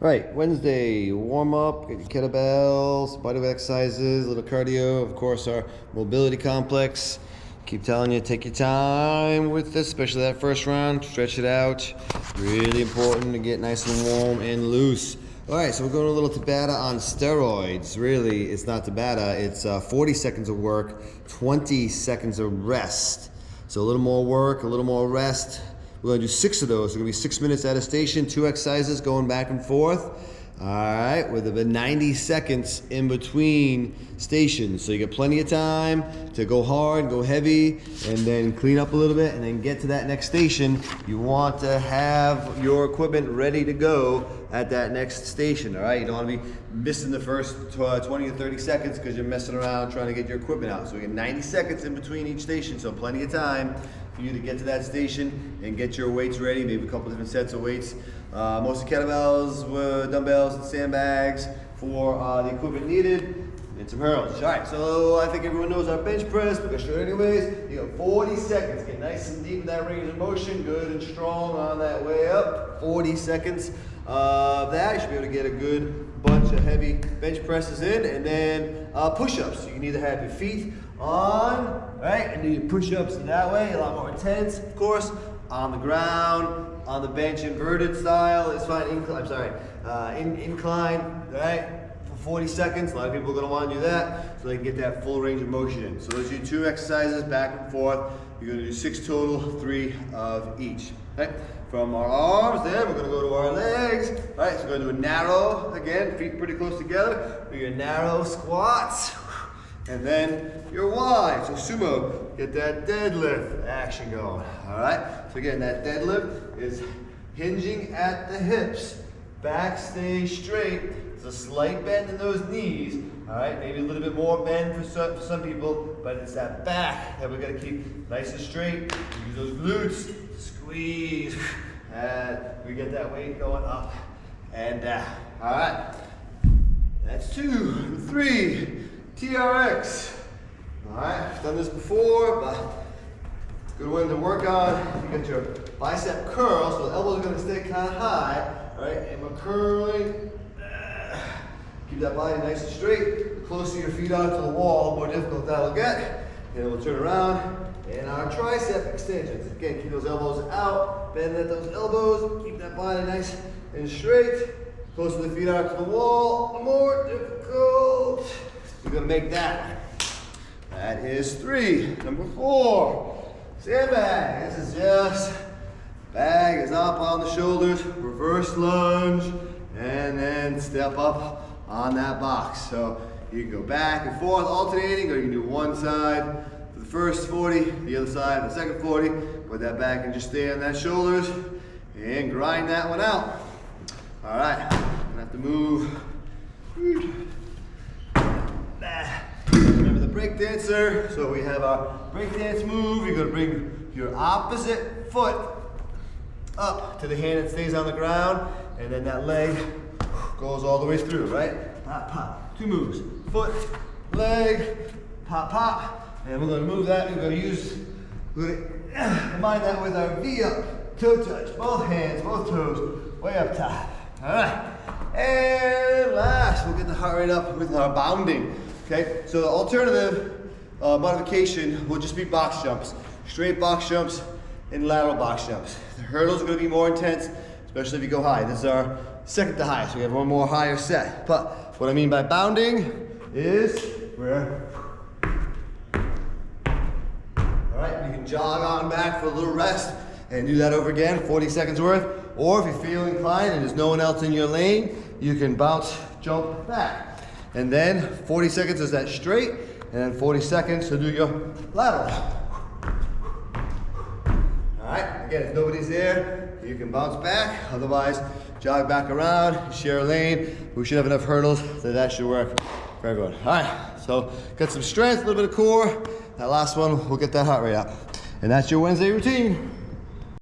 All right, Wednesday, warm up, get your kettlebells, bodyweight exercises, a little cardio, of course, our mobility complex. Keep telling you, take your time with this, especially that first round, stretch it out. Really important to get nice and warm and loose. All right, so we're going a little Tabata on steroids. Really, it's not Tabata, it's 40 seconds of work, 20 seconds of rest. So a little more work, a little more rest. We're gonna do 6 of those. It's gonna be 6 minutes at a station, 2 exercises going back and forth. All right, with about 90 seconds in between stations. So you get plenty of time to go hard, go heavy, and then clean up a little bit, and then get to that next station. You want to have your equipment ready to go at that next station, all right? You don't wanna be missing the first 20 to 30 seconds because you're messing around trying to get your equipment out. So we get 90 seconds in between each station, so plenty of time for you to get to that station and get your weights ready, maybe a couple different sets of weights. Mostly kettlebells, dumbbells, and sandbags for the equipment needed, and some hurdles. All right, so I think everyone knows our bench press, but we're gonna show it anyways. You got 40 seconds, get nice and deep in that range of motion, good and strong on that way up. 40 seconds of that, you should be able to get a good bunch of heavy bench presses in, and then push-ups. You can either have your feet on, right, and do your push-ups that way, a lot more intense, of course, on the ground, on the bench, inverted style, it's fine, incline, right, for 40 seconds. A lot of people are gonna wanna do that, so they can get that full range of motion in. So those are your 2 exercises, back and forth. You're gonna do 6 total, 3 of each, okay? From our arms, then we're gonna go to our legs. All right, so we're gonna do a narrow, again, feet pretty close together. Do your narrow squats. And then your wide, so sumo, get that deadlift action going, all right? So again, that deadlift is hinging at the hips. Back stays straight. There's a slight bend in those knees, all right? Maybe a little bit more bend for some people, but it's that back that we're gonna keep nice and straight. Use those glutes, squeeze, and we get that weight going up and down, all right? That's 2, 3. TRX. All right, I've done this before, but good one to work on. You get your bicep curl, so the elbows are gonna stay kind of high, all right? And we're curling. Keep that body nice and straight. The closer your feet are to the wall, the more difficult that'll get. And then we'll turn around. And our tricep extensions. Again, keep those elbows out, bend at those elbows, keep that body nice and straight. Closer the feet are to the wall, the more difficult. We're gonna make that. That is 3. Number 4, sandbag. This is just, bag is up on the shoulders, reverse lunge, and then step up on that box. So you can go back and forth, alternating, or you can do one side for the first 40, the other side for the second 40. Put that back and just stay on that shoulders, and grind that one out. All right, I'm gonna have to move. Remember the break dancer, so we have our break dance move. You're gonna bring your opposite foot up to the hand that stays on the ground, and then that leg goes all the way through, right? Pop, pop, 2 moves. Foot, leg, pop, pop, and we're gonna move that. We're gonna combine that with our V up, toe touch, both hands, both toes, way up top. All right, and last, we'll get the heart rate up with our bounding. Okay, so the alternative modification will just be box jumps, straight box jumps and lateral box jumps. The hurdles are going to be more intense, especially if you go high. This is our second to highest. We have one more higher set. But what I mean by bounding is where, all right, you can jog on back for a little rest and do that over again, 40 seconds worth. Or if you feel inclined and there's no one else in your lane, you can bounce, jump back. And then 40 seconds is that straight, and then 40 seconds to do your lateral. All right, again, if nobody's there, you can bounce back. Otherwise, jog back around, share a lane. We should have enough hurdles that should work for everyone. All right, so got some strength, a little bit of core. That last one, we'll get that heart rate up. And that's your Wednesday routine.